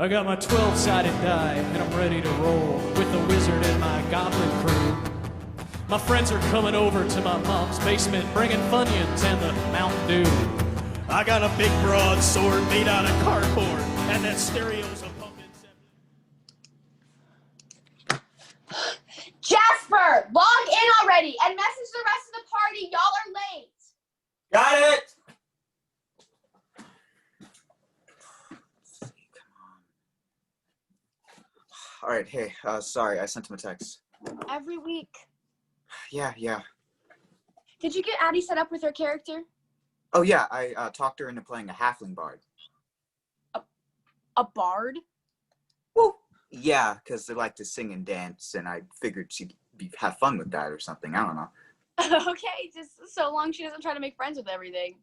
got my 12-sided die, and I'm ready to roll with the wizard and my goblin crew. My friends are coming over to my mom's basement, bringing Funyuns and the Mountain Dew. I got a big broadsword made out of cardboard, and that stereo's a pumping. Jasper, log in already and message the rest of the party. Y'all are late. Got it! All right, hey, sorry, I sent him a text. Every week. Yeah. Did you get Addie set up with her character? Oh, yeah, I talked her into playing a halfling bard. A bard? Woo! Yeah, because they like to sing and dance, and I figured she'd have fun with that or something. I don't know. Okay, just so long she doesn't try to make friends with everything.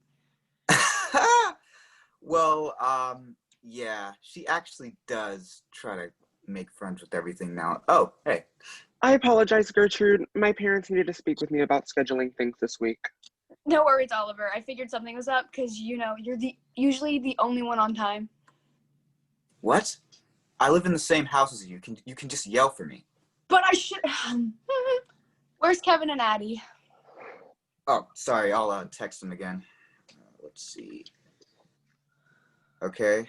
Well, yeah, she actually does try to make friends with everything now. Oh, hey. I apologize, Gertrude. My parents needed to speak with me about scheduling things this week. No worries, Oliver. I figured something was up because, you know, you're usually the only one on time. What? I live in the same house as you. You can just yell for me. But I should... Where's Kevin and Addie? Oh, sorry. I'll text them again. Let's see. Okay.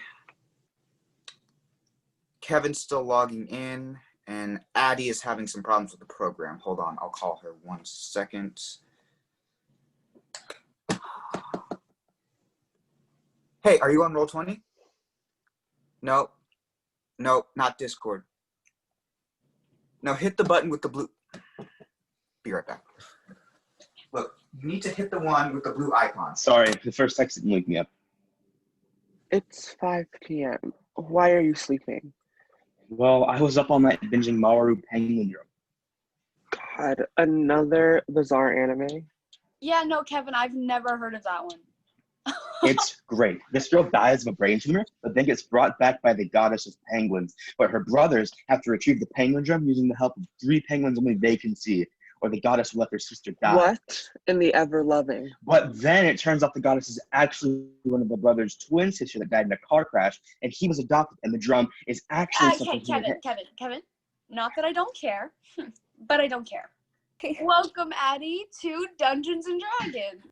Kevin's still logging in, and Addie is having some problems with the program. Hold on. I'll call her 1 second. Hey, are you on Roll20? No, not Discord. No, hit the button with the blue. Be right back. Look, you need to hit the one with the blue icon. Sorry, the first text didn't wake me up. It's 5 p.m. Why are you sleeping? Well, I was up all night binging Mawaru Penguin Drum. God, another bizarre anime? Yeah, no, Kevin, I've never heard of that one. It's great. This girl dies of a brain tumor, but then gets brought back by the goddess of penguins. But her brothers have to retrieve the penguin drum using the help of 3 penguins only they can see, or the goddess will let their sister die. What in the ever-loving? But then it turns out the goddess is actually one of the brothers' twin sister that died in a car crash, and he was adopted, and the drum is actually something Kevin, not that I don't care, but I don't care. Welcome, Addie, to Dungeons & Dragons.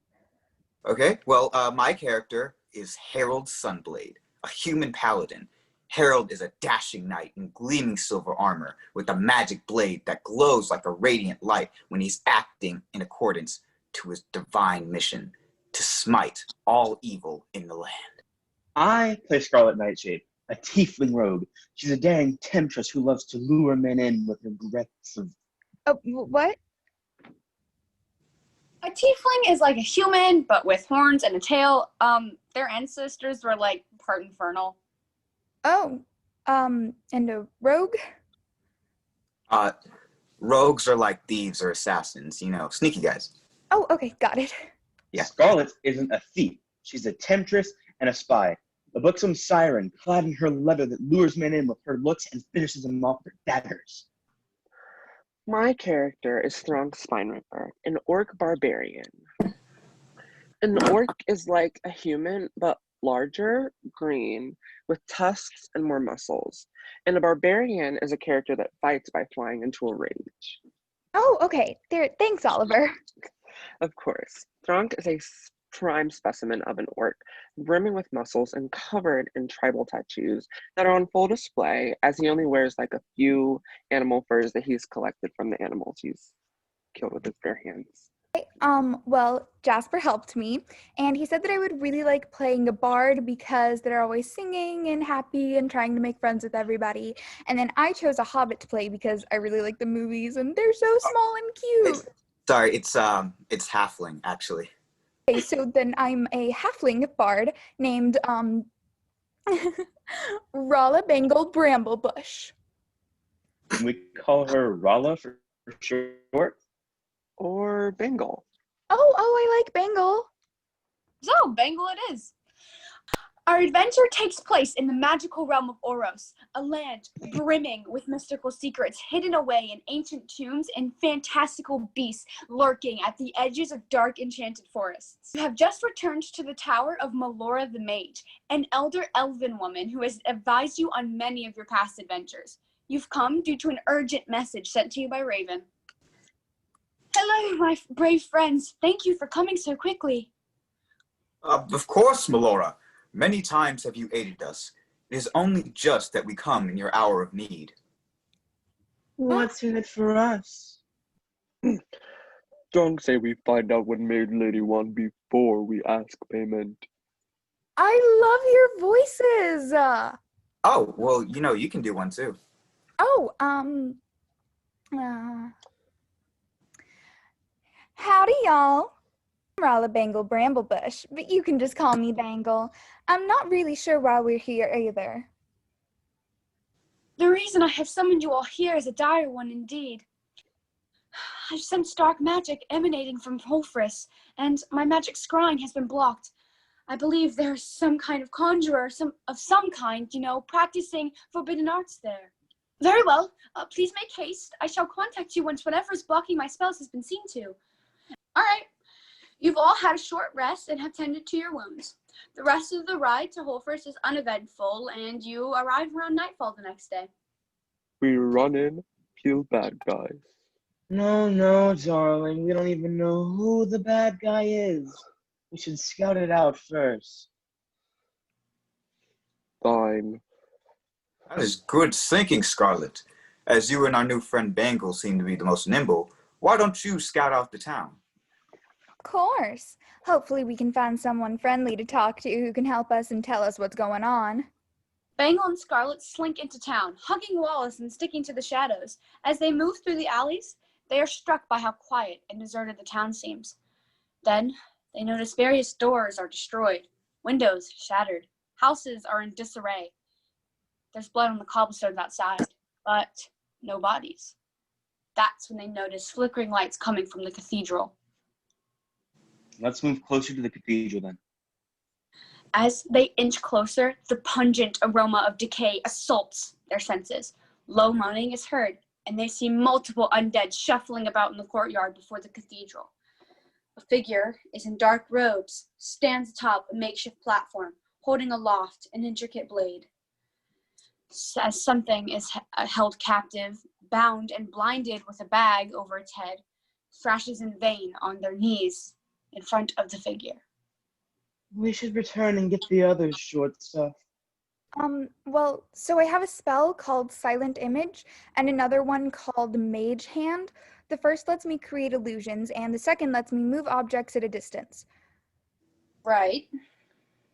Okay, well, my character is Harold Sunblade, a human paladin. Harold is a dashing knight in gleaming silver armor with a magic blade that glows like a radiant light when he's acting in accordance to his divine mission to smite all evil in the land. I play Scarlet Nightshade, a tiefling rogue. She's a daring temptress who loves to lure men in with her breaths of... Oh, what? A tiefling is like a human, but with horns and a tail. Their ancestors were like part infernal. Oh, and a rogue? Rogues are like thieves or assassins, you know, sneaky guys. Oh, okay, got it. Yeah. Scarlet isn't a thief. She's a temptress and a spy. A buxom siren clad in her leather that lures men in with her looks and finishes them off with her daggers. My character is Throng Spineriper, an orc barbarian. An orc is like a human, but larger, green, with tusks and more muscles. And a barbarian is a character that fights by flying into a rage. Oh, okay. There. Thanks, Oliver. Of course, Throng is a prime specimen of an orc, brimming with muscles and covered in tribal tattoos that are on full display, as he only wears like a few animal furs that he's collected from the animals he's killed with his bare hands. Well, Jasper helped me, and he said that I would really like playing a bard because they're always singing and happy and trying to make friends with everybody. And then I chose a hobbit to play because I really like the movies and they're so small and cute. It's halfling, actually. Okay, so then I'm a halfling bard named Rala Bengal Bramblebush. We call her Rala for short. Or Bengal. Oh, I like Bengal. So, Bengal it is. Our adventure takes place in the magical realm of Oros, a land brimming with mystical secrets hidden away in ancient tombs and fantastical beasts lurking at the edges of dark enchanted forests. You have just returned to the tower of Melora the Mage, an elder elven woman who has advised you on many of your past adventures. You've come due to an urgent message sent to you by Raven. Hello, my brave friends. Thank you for coming so quickly. Of course, Melora. Many times have you aided us. It is only just that we come in your hour of need. What's in it for us? Don't say we find out what Maid Lady want before we ask payment. I love your voices. Oh, well, you can do one too. Howdy, y'all. I'm Rala Bangle Bramblebush, but you can just call me Bangle. I'm not really sure why we're here either. The reason I have summoned you all here is a dire one indeed. I've sensed dark magic emanating from Holfris, and my magic scrying has been blocked. I believe there's some kind of conjurer, of some kind, practicing forbidden arts there. Very well. Please make haste. I shall contact you once whatever is blocking my spells has been seen to. All right. You've all had a short rest and have tended to your wounds. The rest of the ride to Holfris is uneventful, and you arrive around nightfall the next day. We run in, kill bad guys. No, darling. We don't even know who the bad guy is. We should scout it out first. Fine. That is good thinking, Scarlet. As you and our new friend Bangle seem to be the most nimble, why don't you scout out the town? Of course. Hopefully we can find someone friendly to talk to who can help us and tell us what's going on. Bangle and Scarlet slink into town, hugging walls and sticking to the shadows. As they move through the alleys, they are struck by how quiet and deserted the town seems. Then, they notice various doors are destroyed, windows shattered, houses are in disarray. There's blood on the cobblestones outside, but no bodies. That's when they notice flickering lights coming from the cathedral. Let's move closer to the cathedral then. As they inch closer, the pungent aroma of decay assaults their senses. Low moaning is heard, and they see multiple undead shuffling about in the courtyard before the cathedral. A figure is in dark robes, stands atop a makeshift platform, holding aloft an intricate blade. As something is held captive, bound and blinded with a bag over its head, thrashes in vain on their knees in front of the figure. We should return and get the other short stuff. So I have a spell called Silent Image and another one called Mage Hand. The first lets me create illusions, and the second lets me move objects at a distance. Right.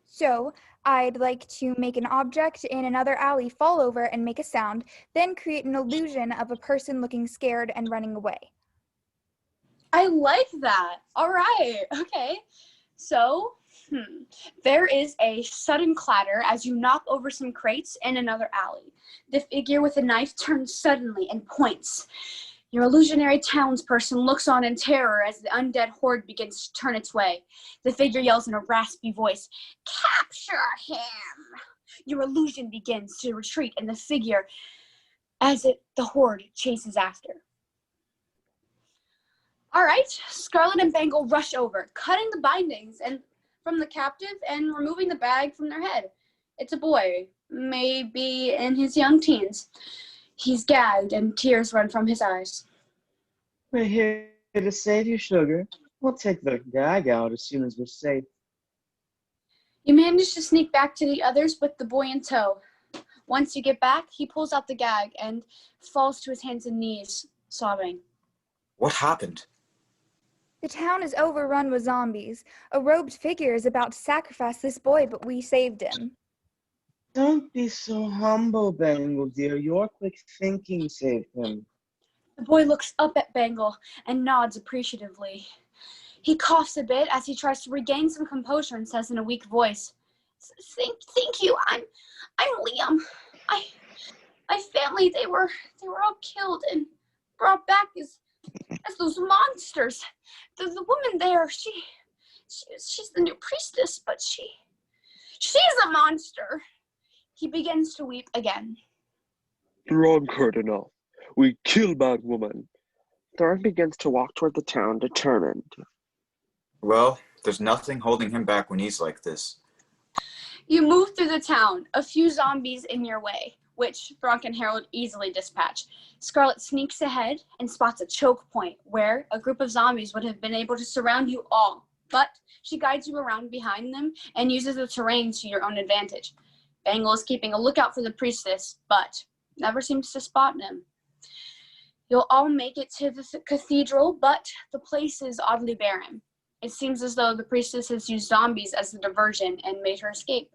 So I'd like to make an object in another alley fall over and make a sound, then create an illusion of a person looking scared and running away. I like that. All right. Okay. So, there is a sudden clatter as you knock over some crates in another alley. The figure with a knife turns suddenly and points. Your illusionary townsperson looks on in terror as the undead horde begins to turn its way. The figure yells in a raspy voice, "Capture him!" Your illusion begins to retreat, and the figure, the horde chases after. All right, Scarlet and Bangle rush over, cutting the bindings from the captive and removing the bag from their head. It's a boy, maybe in his young teens. He's gagged and tears run from his eyes. We're here to save you, sugar. We'll take the gag out as soon as we're safe. You manage to sneak back to the others with the boy in tow. Once you get back, he pulls out the gag and falls to his hands and knees, sobbing. What happened? The town is overrun with zombies. A robed figure is about to sacrifice this boy, but we saved him. Don't be so humble, Bangle, dear. Your quick thinking saved him. The boy looks up at Bangle and nods appreciatively. He coughs a bit as he tries to regain some composure and says in a weak voice, Thank you. I'm Liam. My family, they were all killed and brought back as those monsters. The woman there, she's the new priestess, but she She's a monster. He begins to weep again. Wrong, Cardinal. We kill bad woman. Thorn begins to walk toward the town, determined. Well, there's nothing holding him back when he's like this. You move through the town, a few zombies in your way, which Thronk and Harold easily dispatch. Scarlet sneaks ahead and spots a choke point where a group of zombies would have been able to surround you all, but she guides you around behind them and uses the terrain to your own advantage. Bangle is keeping a lookout for the priestess, but never seems to spot him. You'll all make it to the cathedral, but the place is oddly barren. It seems as though the priestess has used zombies as a diversion and made her escape.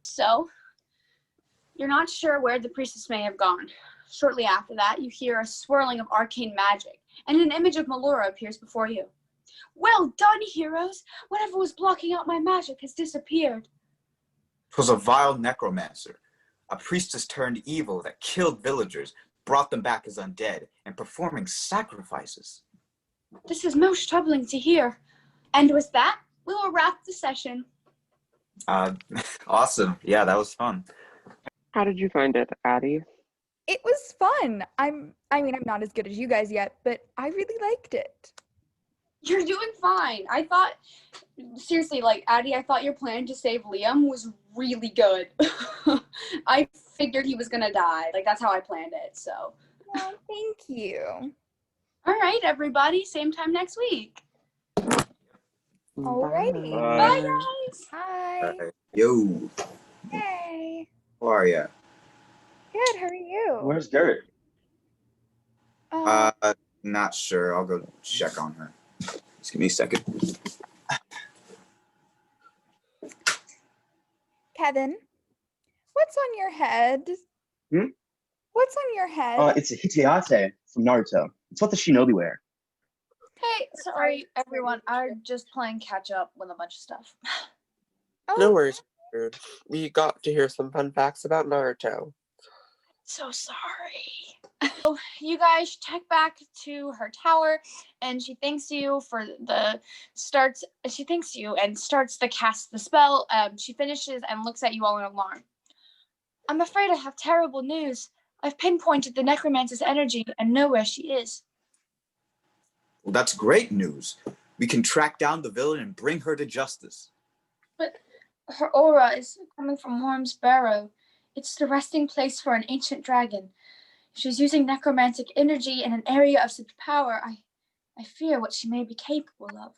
So, you're not sure where the priestess may have gone. Shortly after that, you hear a swirling of arcane magic, and an image of Melora appears before you. Well done, heroes! Whatever was blocking out my magic has disappeared. 'Twas a vile necromancer, a priestess turned evil that killed villagers, brought them back as undead, and performing sacrifices. This is most troubling to hear. And with that, we will wrap the session. Awesome. Yeah, that was fun. How did you find it, Addie? It was fun. I'm not as good as you guys yet, but I really liked it. You're doing fine. I thought, seriously, like, Addie, I thought your plan to save Liam was really good. I figured he was gonna die. Like, that's how I planned it, so. Oh, thank you. All right, everybody, same time next week. Alrighty. Bye, guys. Hi. Yo, Hey. how are ya? Good, how are you? Where's Dirt? Not sure. I'll go check on her. Just give me a second. Kevin, what's on your head? Hmm? What's on your head? It's a Hitiate from Naruto. It's what the shinobi wear. Hey, sorry everyone. I'm just playing catch up with a bunch of stuff. Oh, No worries, dude. We got to hear some fun facts about Naruto. So sorry. So you guys check back to her tower, and she thanks you for the starts. She thanks you and starts to cast the spell. She finishes and looks at you all in alarm. I'm afraid I have terrible news. I've pinpointed the necromancer's energy and know where she is. Well, that's great news. We can track down the villain and bring her to justice. But her aura is coming from Worm's Barrow. It's the resting place for an ancient dragon. If she's using necromantic energy in an area of such power, I fear what she may be capable of.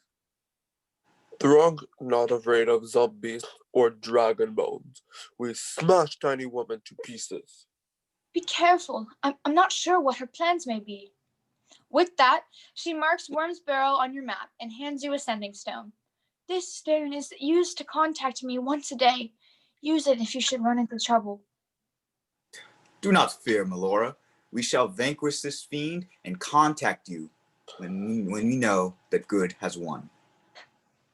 Throng not afraid of zombies or dragon bones. We smash tiny woman to pieces. Be careful. I'm not sure what her plans may be. With that, she marks Worm's Barrow on your map and hands you a sending stone. This stone is used to contact me once a day. Use it if you should run into trouble. Do not fear, Melora. We shall vanquish this fiend and contact you when we know that good has won.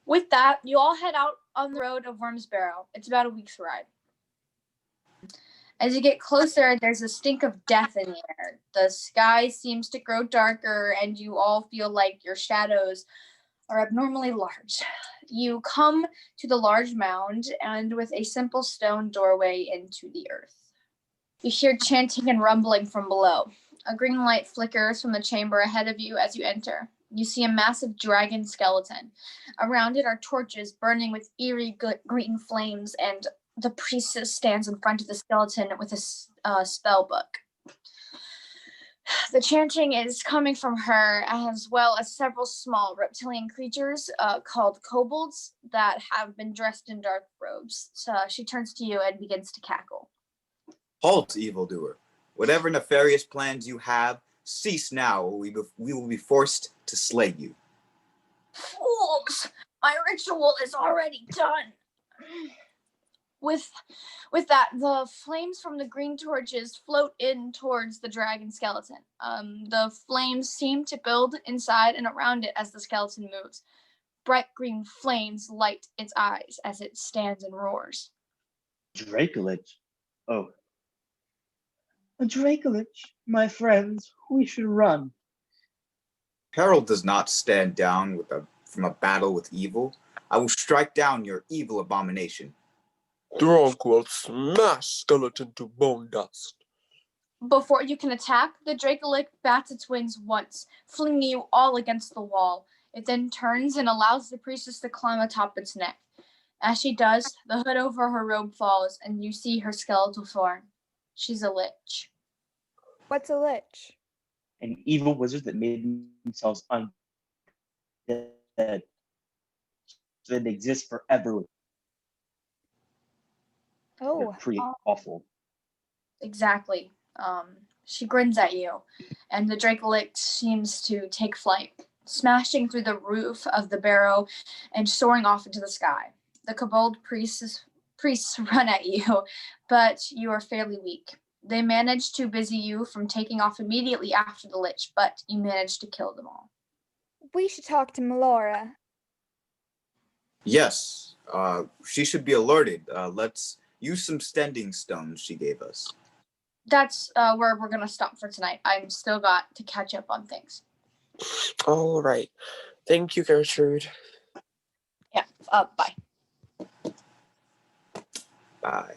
With that, you all head out on the road of Worm's Barrow. It's about a week's ride. As you get closer, there's a stink of death in the air. The sky seems to grow darker, and you all feel like your shadows are abnormally large. You come to the large mound, and with a simple stone doorway into the earth. You hear chanting and rumbling from below. A green light flickers from the chamber ahead of you as you enter. You see a massive dragon skeleton. Around it are torches burning with eerie green flames, and the priestess stands in front of the skeleton with a spell book. The chanting is coming from her, as well as several small reptilian creatures called kobolds that have been dressed in dark robes. So she turns to you and begins to cackle. Halt, evildoer. Whatever nefarious plans you have, cease now, or we will be forced to slay you. Fools! My ritual is already done. With that, the flames from the green torches float in towards the dragon skeleton. The flames seem to build inside and around it as the skeleton moves. Bright green flames light its eyes as it stands and roars. Dracolich. Oh. A Dracolich, my friends, we should run. Harold does not stand down from a battle with evil. I will strike down your evil abomination. Drunk will smash skeleton to bone dust. Before you can attack, the Dracolich bats its wings once, flinging you all against the wall. It then turns and allows the priestess to climb atop its neck. As she does, the hood over her robe falls, and you see her skeletal form. She's a lich. What's a lich? And evil wizards that made themselves undead so they exist forever. Oh, They're pretty awful. Exactly. She grins at you, and the Dracolich seems to take flight, smashing through the roof of the barrow and soaring off into the sky. The kobold priests run at you, but you are fairly weak. They manage to busy you from taking off immediately after the lich, but you manage to kill them all. we should talk to Melora. Yes, she should be alerted. Let's use some standing stones she gave us. That's where we're going to stop for tonight. I've still got to catch up on things. All right. Thank you, Gertrude. Yeah, bye. Bye.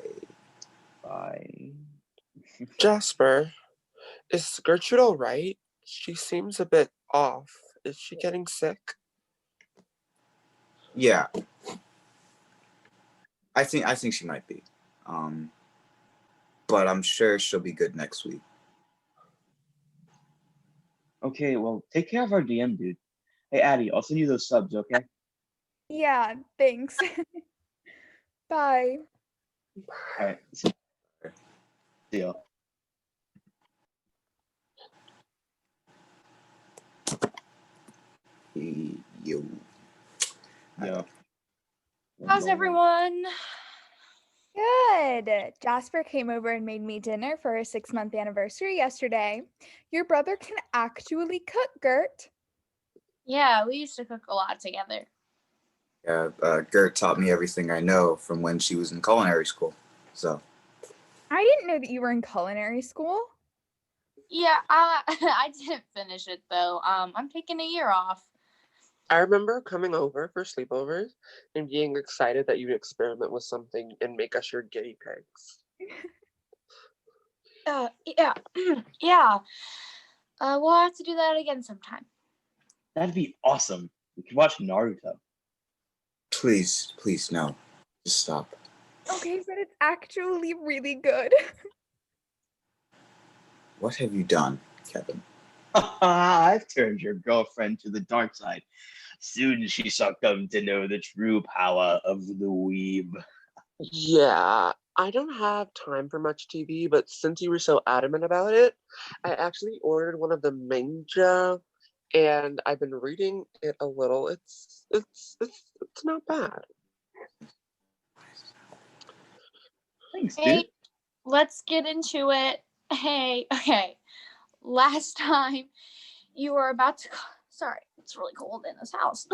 Bye. Jasper, is Gertrude all right? She seems a bit off. Is she getting sick? Yeah, I think she might be. But I'm sure she'll be good next week. Okay, well, take care of our DM, dude. Hey, Addie, I'll send you those subs, okay? Yeah, thanks. Bye. All right. See ya. Yo. Yo. How's everyone? Good. Jasper came over and made me dinner for our 6-month anniversary yesterday. Your brother can actually cook, Gert. Yeah, we used to cook a lot together. Yeah, Gert taught me everything I know from when she was in culinary school. So. I didn't know that you were in culinary school. Yeah, I didn't finish it though. I'm taking a year off. I remember coming over for sleepovers and being excited that you'd experiment with something and make us your guinea pigs. Yeah, yeah. We'll have to do that again sometime. That'd be awesome. We could watch Naruto. Please, no. Just stop. Okay, but it's actually really good. What have you done, Kevin? I've turned your girlfriend to the dark side. Soon she shall come to know the true power of the weeb. Yeah, I don't have time for much TV, but since you were so adamant about it, I actually ordered one of the manga, and I've been reading it a little. It's not bad. Thanks, Hey, dude. let's get into it. Hey, okay. Last time you were about to sorry, it's really cold in this house.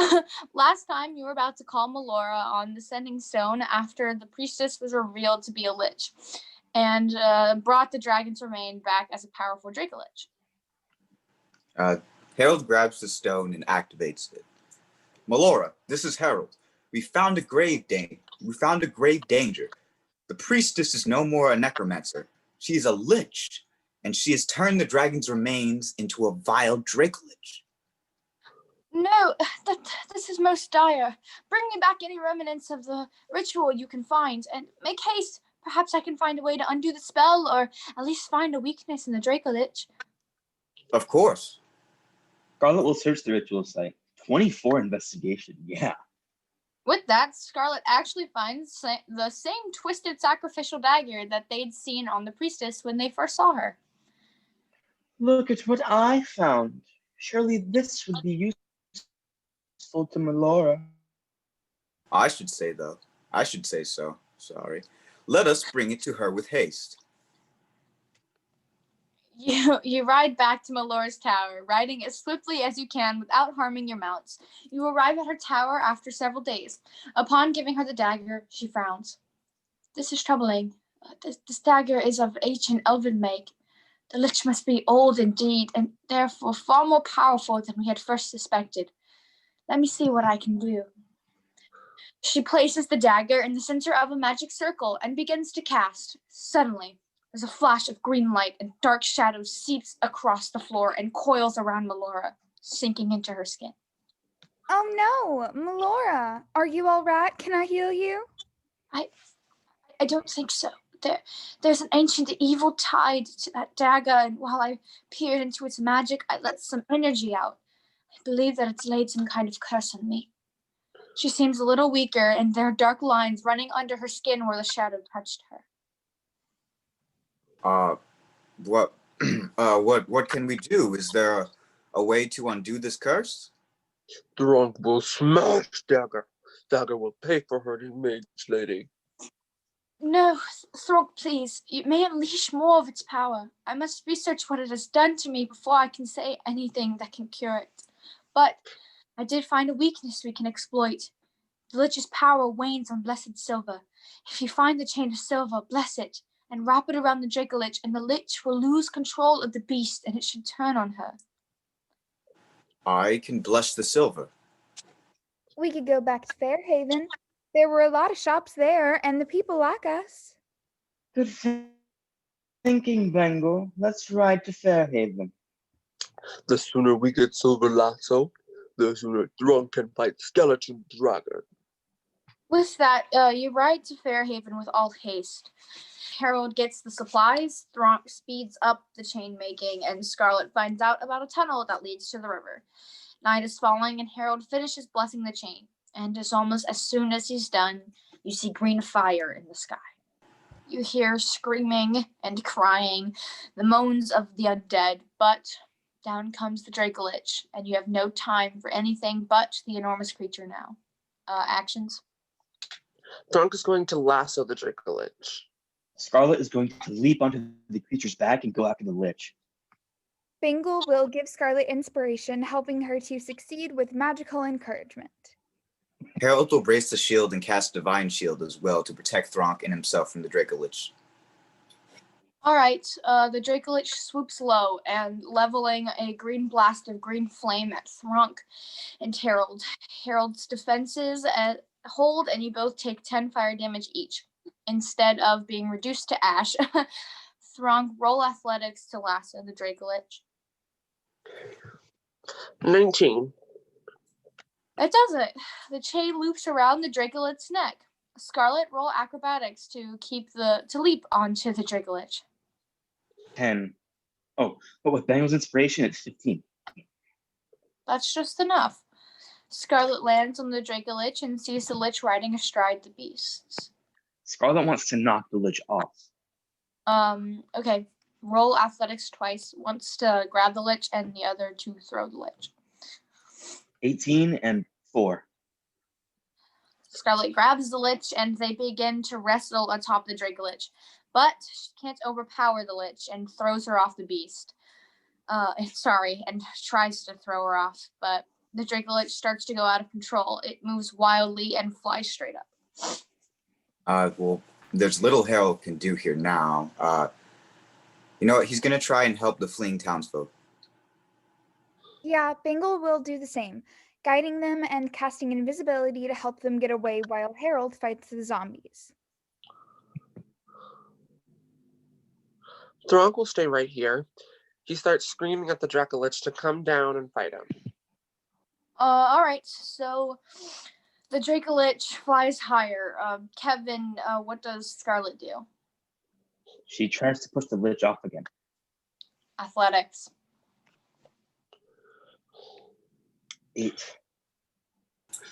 Last time you were about to call Melora on the sending stone after the priestess was revealed to be a lich and brought the dragon's remain back as a powerful Dracolich. Harold grabs the stone and activates it. Melora, this is Harold. We found a grave danger. The priestess is no more a necromancer. She is a lich, and she has turned the dragon's remains into a vile Dracolich. No, this is most dire. Bring me back any remnants of the ritual you can find, and make haste. Perhaps I can find a way to undo the spell, or at least find a weakness in the Dracolich. Of course. Scarlet will search the ritual site. 24 investigation, yeah. With that, Scarlet actually finds the same twisted sacrificial dagger that they'd seen on the priestess when they first saw her. Look at what I found. Surely this would be useful to Melora. I should say so. Sorry. Let us bring it to her with haste. You ride back to Melora's tower, riding as swiftly as you can without harming your mounts. You arrive at her tower after several days. Upon giving her the dagger, she frowns. This is troubling. This dagger is of ancient elven make. The lich must be old indeed, and therefore far more powerful than we had first suspected. Let me see what I can do. She places the dagger in the center of a magic circle and begins to cast. Suddenly, there's a flash of green light and dark shadow seeps across the floor and coils around Melora, sinking into her skin. Oh no, Melora, are you all right? Can I heal you? I don't think so. There's an ancient evil tied to that dagger, and while I peered into its magic, I let some energy out. I believe that it's laid some kind of curse on me. She seems a little weaker, and there are dark lines running under her skin where the shadow touched her. What, what can we do? Is there a way to undo this curse? Thronk will smash Dagger. Dagger will pay for hurting Mage Lady. No, Thronk, please. You may unleash more of its power. I must research what it has done to me before I can say anything that can cure it. But I did find a weakness we can exploit. The Lich's power wanes on Blessed Silver. If you find the chain of silver, bless it, and wrap it around the Dracolich, and the Lich will lose control of the beast, and it should turn on her. I can bless the silver. We could go back to Fairhaven. There were a lot of shops there, and the people like us. Good thinking, Bengal. Let's ride to Fairhaven. The sooner we get Silver Lasso, the sooner Thronk can fight Skeleton Dragon. With that, you ride to Fairhaven with all haste. Harold gets the supplies, Thronk speeds up the chain making, and Scarlet finds out about a tunnel that leads to the river. Night is falling, and Harold finishes blessing the chain. And just almost as soon as he's done, you see green fire in the sky. You hear screaming and crying, the moans of the undead, but down comes the Dracolich, and you have no time for anything but the enormous creature now. Actions? Thronk is going to lasso the Dracolich. Scarlet is going to leap onto the creature's back and go after the Lich. Bingle will give Scarlet inspiration, helping her to succeed with magical encouragement. Harold will brace the shield and cast Divine Shield as well to protect Thronk and himself from the Dracolich. All right, the Dracolich swoops low and leveling a green blast of green flame at Thronk and Harold. Harold's defenses hold, and you both take 10 fire damage each. Instead of being reduced to ash, Thronk, roll athletics to lasso the Dracolich. 19. It does it. The chain loops around the Dracolich's neck. Scarlet, roll acrobatics to leap onto the Dracolich. 10. Oh, but with Bengal's inspiration, it's 15. That's just enough. Scarlet lands on the Dracolich and sees the Lich riding astride the beasts. Scarlet wants to knock the Lich off. Okay. Roll athletics twice. Once to grab the Lich and the other to throw the Lich. 18 and 4. Scarlet grabs the Lich and they begin to wrestle atop the Dracolich. But she can't overpower the Lich and throws her off the beast. And tries to throw her off, but the Dracolich starts to go out of control. It moves wildly and flies straight up. Well, there's little Harold can do here now. You know what? He's going to try and help the fleeing townsfolk. Yeah, Bingle will do the same, guiding them and casting invisibility to help them get away while Harold fights the zombies. Thronk will stay right here. He starts screaming at the Dracolich to come down and fight him. All right, so the Dracolich flies higher. Kevin, what does Scarlet do? She tries to push the Lich off again. Athletics. 8.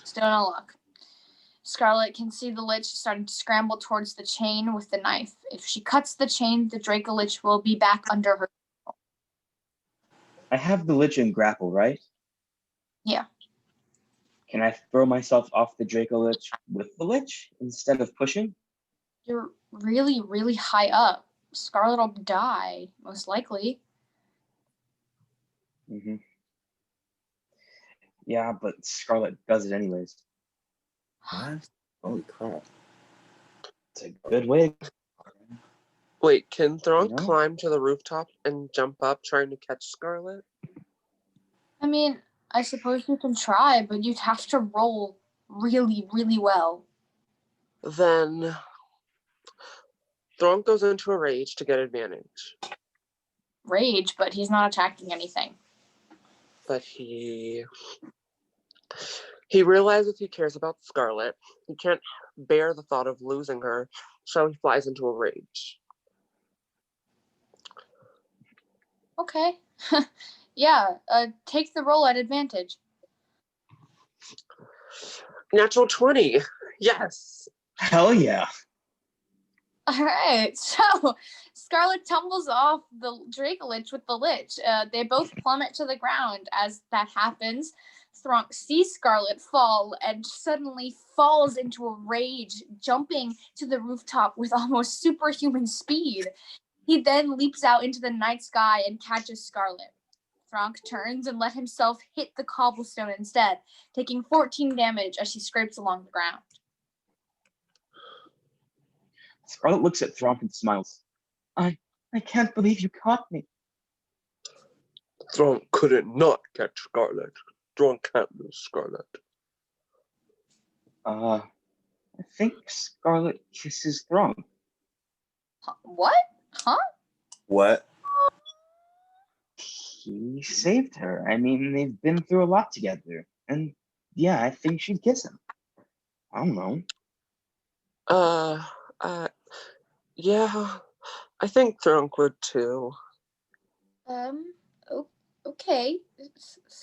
Still no luck. Scarlet can see the Lich starting to scramble towards the chain with the knife. If she cuts the chain, the Dracolich will be back under her. I have the Lich in grapple, right? Yeah. Can I throw myself off the Dracolich with the Lich instead of pushing? You're really, really high up. Scarlet will die, most likely. Mm-hmm. Yeah, but Scarlet does it anyways. What? Holy crap. It's a good way. Wait, can Thronk No. climb to the rooftop and jump up trying to catch Scarlet? I mean, I suppose you can try, but you'd have to roll really, really well. Then Thronk goes into a rage to get advantage. Rage, but he's not attacking anything. But he realizes he cares about Scarlet. He can't bear the thought of losing her, so he flies into a rage. Okay. Yeah, take the roll at advantage. Natural 20. Yes. Hell yeah. All right, so Scarlet tumbles off the Dracolich with the Lich. They both plummet to the ground. As that happens, Thronk sees Scarlet fall and suddenly falls into a rage, jumping to the rooftop with almost superhuman speed. He then leaps out into the night sky and catches Scarlet. Thronk turns and let himself hit the cobblestone instead, taking 14 damage as he scrapes along the ground. Scarlet looks at Thronk and smiles. I can't believe you caught me. Thronk couldn't not catch Scarlet. Thronk can't lose Scarlet. I think Scarlet kisses Thronk. What? Huh? What? He saved her. I mean, they've been through a lot together. And yeah, I think she'd kiss him. I don't know. Yeah, I think Thronk would too. Okay.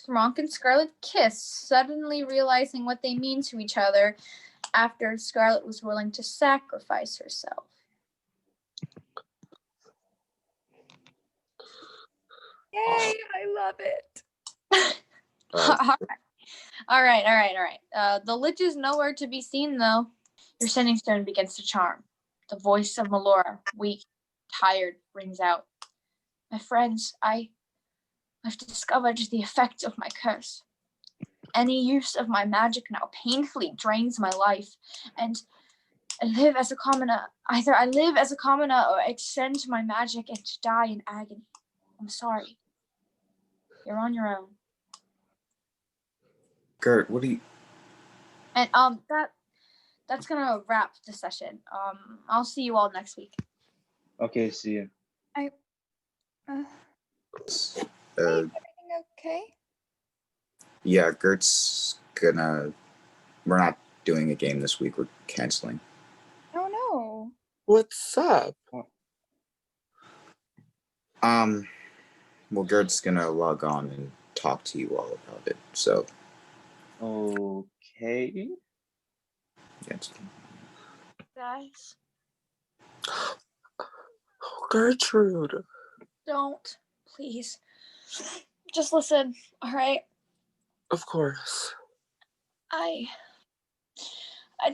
Thronk and Scarlet kiss, suddenly realizing what they mean to each other after Scarlet was willing to sacrifice herself. Yay, I love it. All right. The Lich is nowhere to be seen, though. Your sending stone begins to charm. The voice of Melora, weak, tired, rings out. My friends, I've discovered the effect of my curse. Any use of my magic now painfully drains my life, and I live as a commoner. Either I live as a commoner or extend my magic and die in agony. I'm sorry. You're on your own. Gert, what do you... And that's gonna wrap the session. I'll see you all next week. Okay, see you. Hey, Uh, everything okay? yeah, Gert's gonna... We're not doing a game this week. We're canceling. Oh no. What's up? Well, Gert's gonna log on and talk to you all about it. So, Okay. yes. Guys, Gertrude. don't, please. Just listen, all right? Of course. I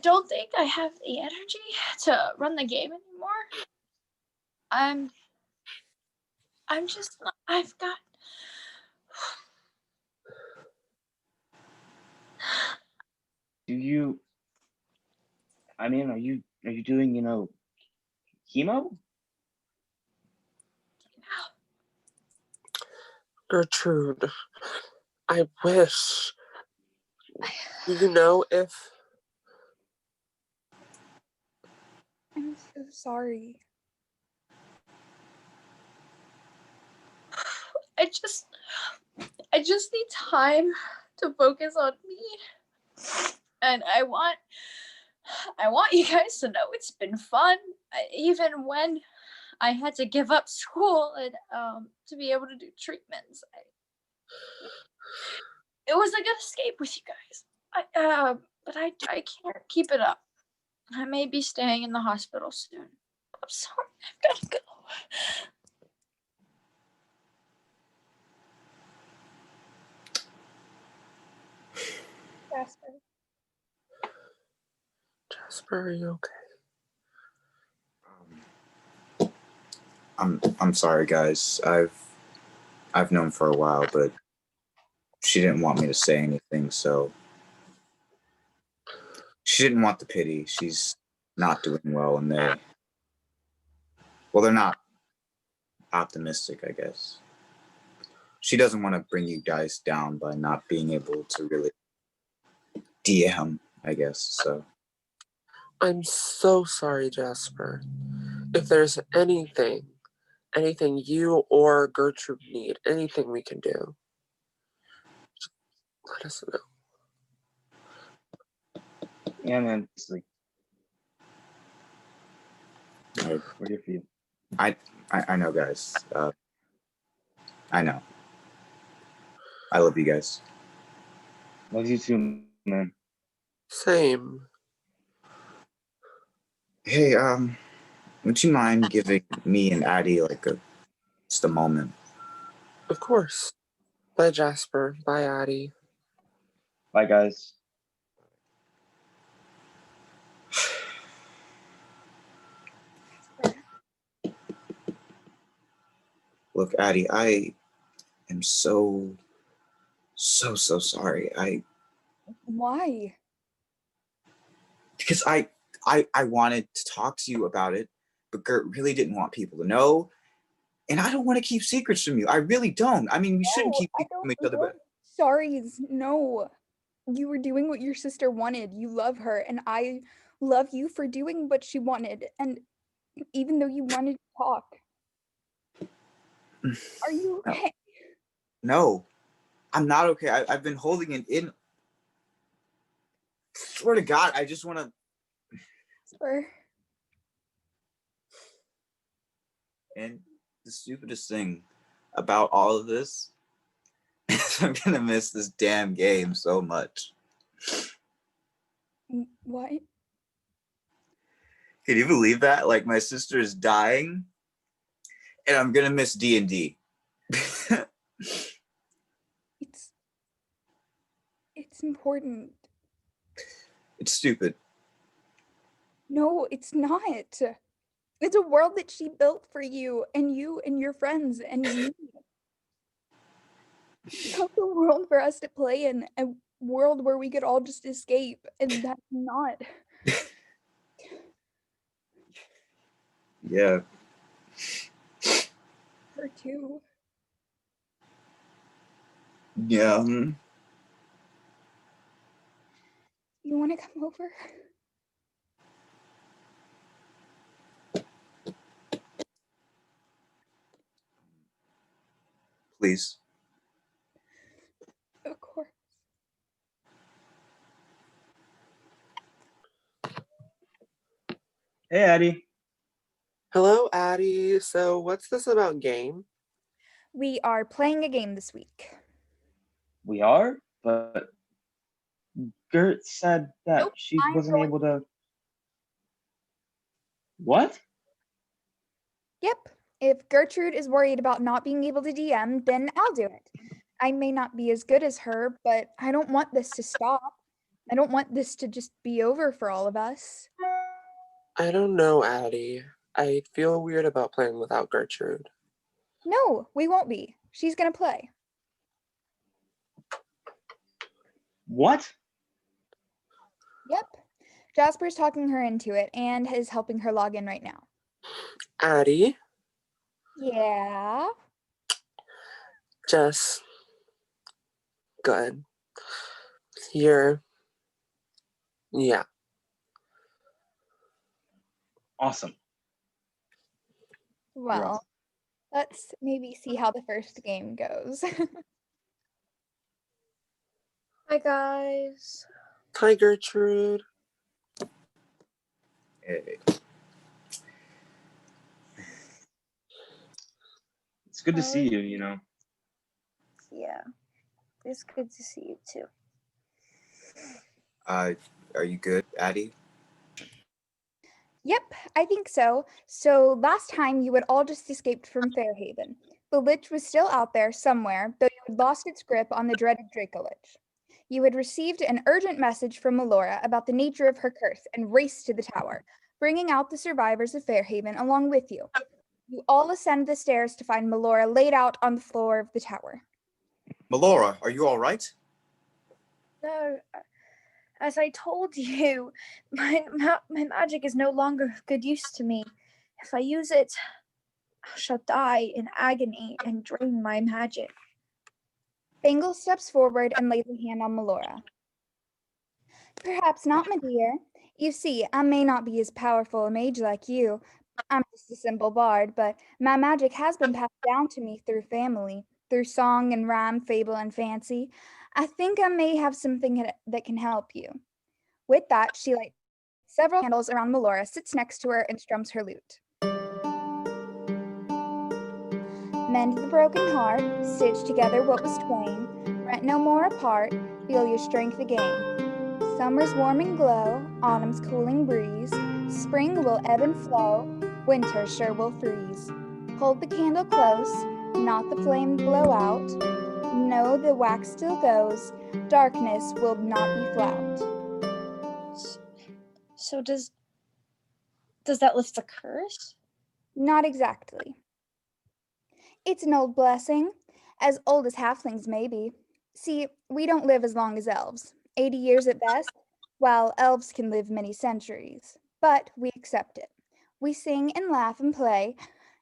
don't think I have the energy to run the game anymore. I'm just not, I've got Do you? I mean, are you doing chemo? Gertrude. I wish. Do you know if... I'm so sorry. I just need time to focus on me. And I want you guys to know it's been fun. Even when I had to give up school and to be able to do treatments. It was a good escape with you guys. But I can't keep it up. I may be staying in the hospital soon. I'm sorry. I've got to go. Jasper. Jasper, are you okay? I'm sorry, guys. I've known for a while, but she didn't want me to say anything, so she didn't want the pity. She's not doing well, and they're not optimistic, I guess. She doesn't want to bring you guys down by not being able to really DM I guess. So I'm so sorry, Jasper. If there's anything you or Gertrude need, anything we can do, let us know. Yeah, man. Sleep. I We're here for you. I know, guys. I know. I love you guys. Love you too, man. Same. Hey, would you mind giving me and Addie like just a moment? Of course. Bye, Jasper. Bye, Addie. Bye, guys. Look, Addie, I am so sorry. Why? Because I wanted to talk to you about it, but Gert really didn't want people to know. And I don't want to keep secrets from you. I really don't. I mean, we shouldn't No, keep I secrets from don't each other, but want sorries. No. You were doing what your sister wanted. You love her, and I love you for doing what she wanted. And even though you wanted to talk, are you no, okay? no, I'm not okay. I've been holding it in. Swear to God, I just want to. Or And the stupidest thing about all of this is I'm gonna miss this damn game so much. what? Can you believe that? Like my sister is dying, and I'm gonna miss D&D. It's important. It's stupid. No, it's not. It's a world that she built for you and your friends and me. She built a world for us to play in, a world where we could all just escape, and that's not. Yeah. Her too. Yeah. You want to come over? Please. Of course. Hey, Addie. Hello, Addie. So, what's this about game? We are playing a game this week. We are, but Gert said that Nope, she I'm wasn't going. able to. What? Yep. If Gertrude is worried about not being able to DM, then I'll do it. I may not be as good as her, but I don't want this to stop. I don't want this to just be over for all of us. I don't know, Addie. I feel weird about playing without Gertrude. No, we won't be. She's gonna play. What? Yep. Jasper's talking her into it and is helping her log in right now. Addie, Yeah. Jess, good. You're, yeah. Awesome. You're Well, awesome. let's maybe see how the first game goes. Hi guys. Hi, Gertrude. Hey. It's good to see you, you know. Yeah, it's good to see you too. Are you good, Addie? Yep, I think so. So last time you had all just escaped from Fairhaven. The Lich was still out there somewhere, though you had lost its grip on the dreaded Draco Lich. You had received an urgent message from Melora about the nature of her curse and raced to the tower, bringing out the survivors of Fairhaven along with you. You all ascend the stairs to find Melora laid out on the floor of the tower. Melora, are you all right? No, as I told you, my magic is no longer of good use to me. If I use it, I shall die in agony and drain my magic. Bangle steps forward and lays a hand on Melora. Perhaps not, my dear. You see, I may not be as powerful a mage like you. I'm just a simple bard, but my magic has been passed down to me through family, through song and rhyme, fable and fancy. I think I may have something that can help you. With that, she lights several candles around Melora, sits next to her, and strums her lute. Mend the broken heart, stitch together what was twain, rent no more apart, feel your strength again. Summer's warming glow, autumn's cooling breeze, spring will ebb and flow, winter sure will freeze. Hold the candle close, not the flame blow out. Know the wax still goes, darkness will not be flout. So does that lift the curse? Not exactly. It's an old blessing, as old as halflings maybe. See, we don't live as long as elves, 80 years at best, while elves can live many centuries. But we accept it. We sing and laugh and play,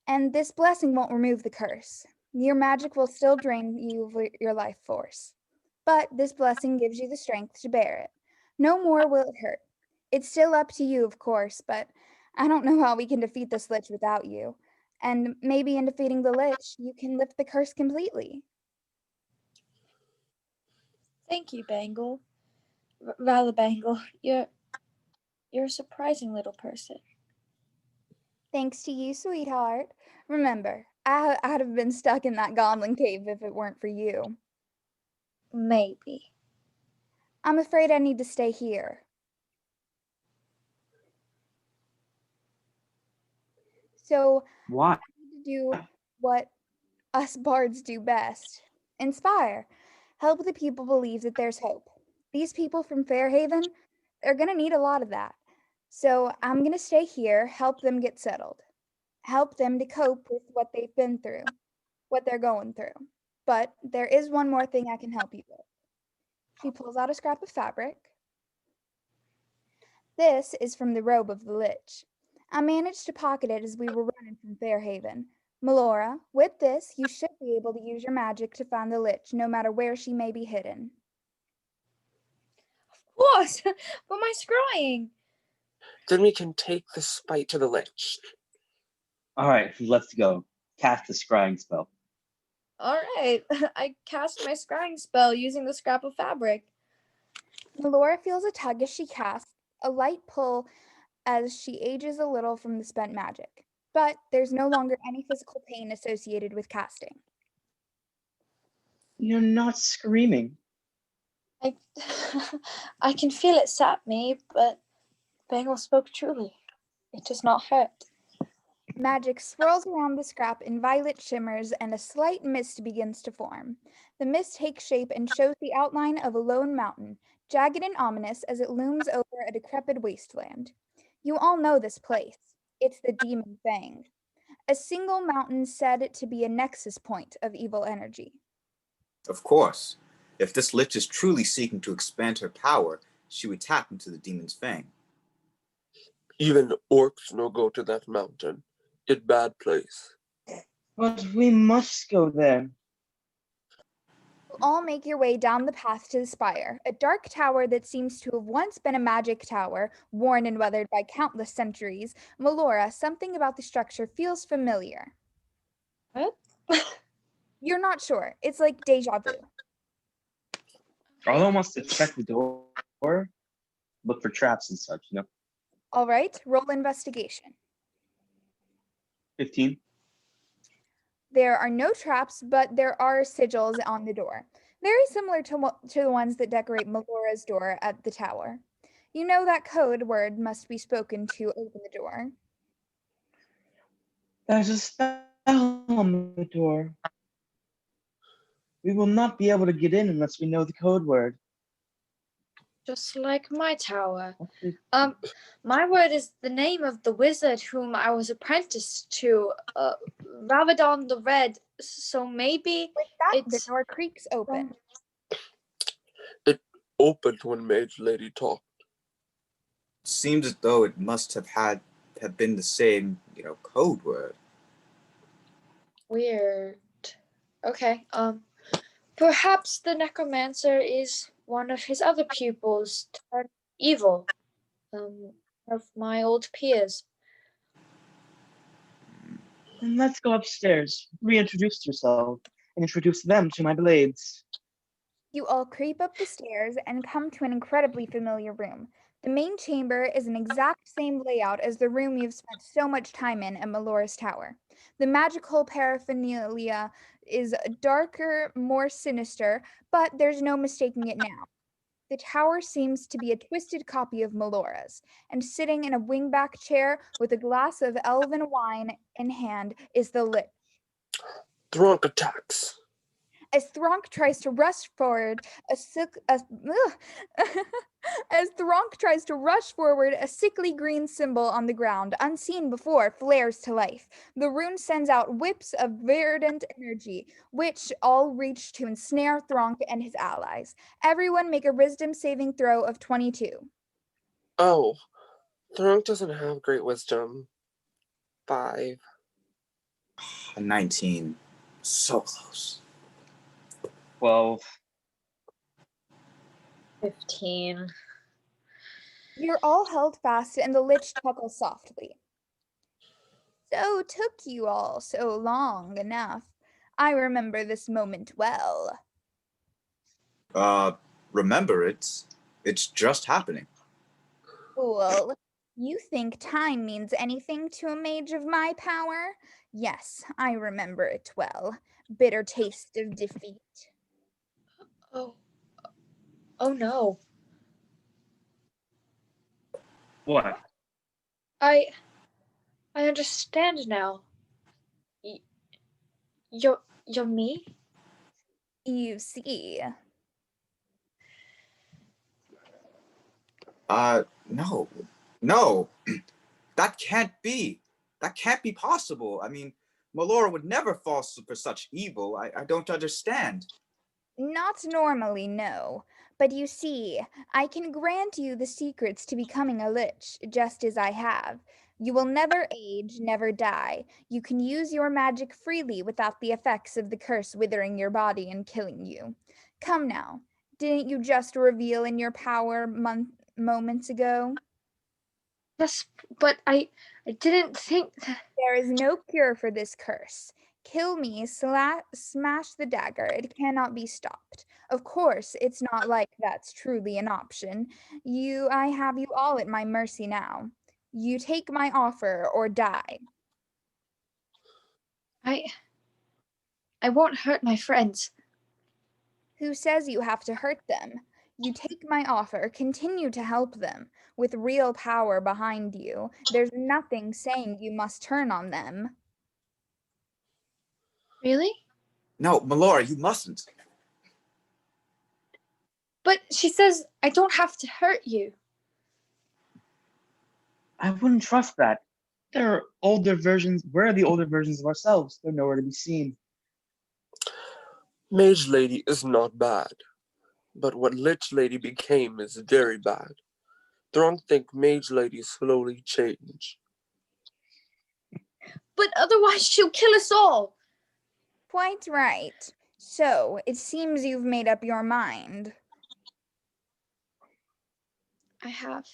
and this blessing won't remove the curse. Your magic will still drain you of your life force. But this blessing gives you the strength to bear it. No more will it hurt. It's still up to you, of course, but I don't know how we can defeat this lich without you. And maybe in defeating the lich, you can lift the curse completely. Thank you, Bangle. Rather, Bangle, you're a surprising little person. Thanks to you, sweetheart. Remember, I'd have been stuck in that goblin cave if it weren't for you. Maybe. I'm afraid I need to stay here. So Why? I need to do what us bards do best. Inspire. Help the people believe that there's hope. These people from Fairhaven, they're going to need a lot of that. So I'm going to stay here, help them get settled. Help them to cope with what they've been through, what they're going through. But there is one more thing I can help you with. She pulls out a scrap of fabric. This is from the robe of the lich. I managed to pocket it as we were running from Fairhaven. Melora, with this, you should be able to use your magic to find the lich, no matter where she may be hidden. Of course, but my scrying. Then we can take this fight to the lich. All right, let's go. Cast the scrying spell. All right, I cast my scrying spell using the scrap of fabric. Melora feels a tug as she casts, a light pull as she ages a little from the spent magic. But there's no longer any physical pain associated with casting. You're not screaming. I, I can feel it sap me, but Bangle spoke truly. It does not hurt. Magic swirls around the scrap in violet shimmers, and a slight mist begins to form. The mist takes shape and shows the outline of a lone mountain, jagged and ominous as it looms over a decrepit wasteland. You all know this place. It's the Demon Fang, a single mountain said to be a nexus point of evil energy. Of course. If this lich is truly seeking to expand her power, she would tap into the demon's fang. Even orcs no go to that mountain. It bad place. But we must go there. You all make your way down the path to the spire, a dark tower that seems to have once been a magic tower, worn and weathered by countless centuries. Melora, something about the structure feels familiar. What? You're not sure. It's like deja vu. Arlo wants to check the door, look for traps and such, you know? All right, roll investigation. 15. There are no traps, but there are sigils on the door, very similar to the ones that decorate Melora's door at the tower. You know that code word must be spoken to open the door. There's a spell on the door. We will not be able to get in unless we know the code word. Just like my tower. My word is the name of the wizard whom I was apprenticed to, Ravadon the Red. So maybe With that, the it's door creaks open. It opened when Mage Lady talked. It seems as though it must have been the same, code word. weird. Okay, perhaps the necromancer is one of his other pupils turned evil of my old peers. Then let's go upstairs, reintroduce yourself, and introduce them to my blades. You all creep up the stairs and come to an incredibly familiar room. The main chamber is an exact same layout as the room you've spent so much time in at Melora's Tower. The magical paraphernalia is darker, more sinister, but there's no mistaking it now. The tower seems to be a twisted copy of Melora's, and sitting in a wingback chair with a glass of elven wine in hand is the Lich. Drunk attacks. As Thronk tries to rush forward, as Thronk tries to rush forward, a sickly green symbol on the ground, unseen before, flares to life. The rune sends out whips of verdant energy, which all reach to ensnare Thronk and his allies. Everyone make a wisdom saving throw of 22. Oh, Thronk doesn't have great wisdom. 5. A 19. So close. 12. 15. You're all held fast, and the Lich chuckles softly. So took you all so long enough. I remember this moment well. Remember, it's just happening. Fool, you think time means anything to a mage of my power? Yes, I remember it well. Bitter taste of defeat. Oh. Oh no. What? I understand now. You're me? You see. No. No. That can't be. That can't be possible. I mean, Melora would never fall for such evil. I don't understand. Not normally, no. But you see, I can grant you the secrets to becoming a lich, just as I have. You will never age, never die. You can use your magic freely without the effects of the curse withering your body and killing you. Come now, didn't you just reveal in your power moments ago? Yes, but I didn't think that. There is no cure for this curse. Kill me, smash the dagger. It cannot be stopped. Of course, it's not like that's truly an option. I have you all at my mercy now. You take my offer or die. I won't hurt my friends. Who says you have to hurt them? You take my offer, continue to help them. With real power behind you, there's nothing saying you must turn on them. Really? No, Melora, you mustn't. But she says I don't have to hurt you. I wouldn't trust that. There are older versions. Where are the older versions of ourselves? They're nowhere to be seen. Mage Lady is not bad, but what Lich Lady became is very bad. Thronk think Mage Lady slowly change. But otherwise she'll kill us all. Quite right. So, it seems you've made up your mind. I have.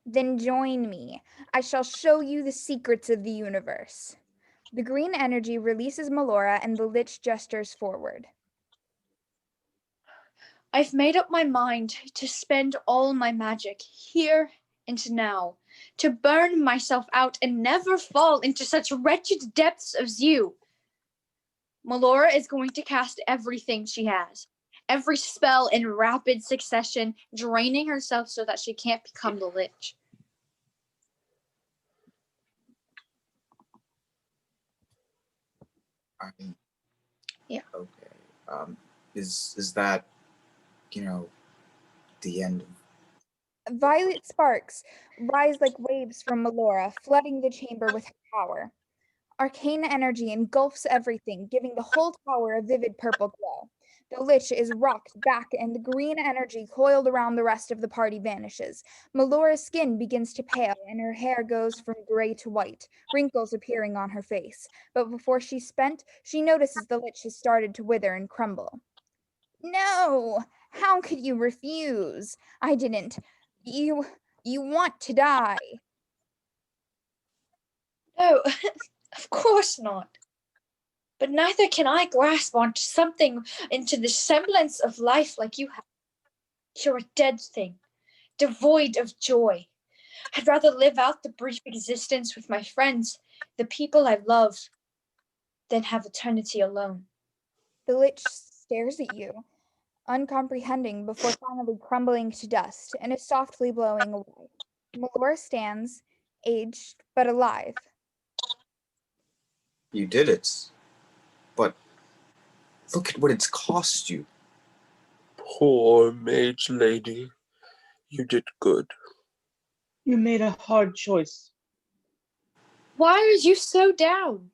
Then join me. I shall show you the secrets of the universe. The green energy releases Melora and the Lich gestures forward. I've made up my mind to spend all my magic here and now, to burn myself out and never fall into such wretched depths as you. Melora is going to cast everything she has, every spell in rapid succession, draining herself so that she can't become the Lich. Yeah. Okay. Is that, the end? Violet sparks rise like waves from Melora, flooding the chamber with her power. Arcane energy engulfs everything, giving the whole tower a vivid purple glow. The Lich is rocked back, and the green energy coiled around the rest of the party vanishes. Melora's skin begins to pale, and her hair goes from gray to white, wrinkles appearing on her face. But before she's spent, she notices the Lich has started to wither and crumble. No! How could you refuse? I didn't. You want to die. No, of course not. But neither can I grasp onto something into the semblance of life like you have. You're a dead thing, devoid of joy. I'd rather live out the brief existence with my friends, the people I love, than have eternity alone. The lich stares at you, uncomprehending before finally crumbling to dust and is softly blowing away. Melora stands, aged but alive. You did it. But look at what it's cost you. Poor mage lady. You did good. You made a hard choice. Why are you so down?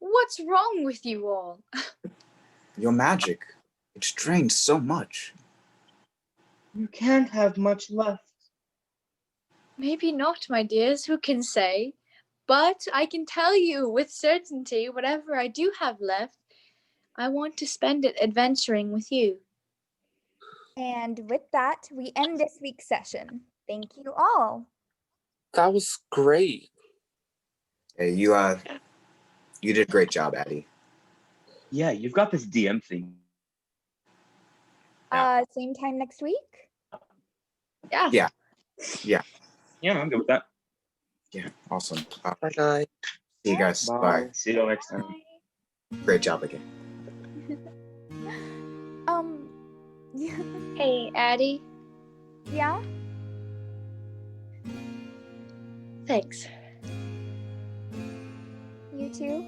What's wrong with you all? Your magic, it's drained so much. You can't have much left. Maybe not, my dears, who can say? But I can tell you with certainty, whatever I do have left, I want to spend it adventuring with you. And with that, we end this week's session. Thank you all. That was great. Hey, you did a great job, Addie. Yeah, you've got this DM thing. Same time next week? Yeah. Yeah. Yeah. Yeah, I'm good with that. Yeah, awesome. Bye, guys. See you guys. Bye. See you next time. Great job again. Hey, Addie. Yeah? Thanks. You too?